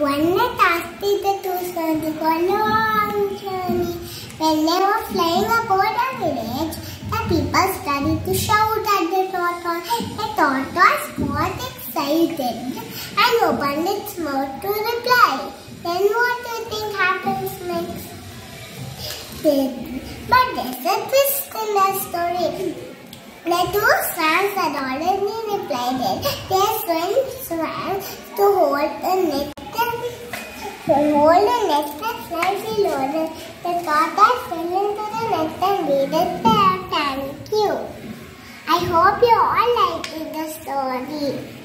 One night after the two swans go a long journey. When they were flying above a village, the people started to shout at the tortoise. The tortoise got excited and opened its mouth to reply. Then what do you think happens next? But there's a twist in the story. The two swans had already replied it. They swam to hold the net and slightly lower. The tortoise fell into the net and made it there. Thank you. I hope you all liked the story.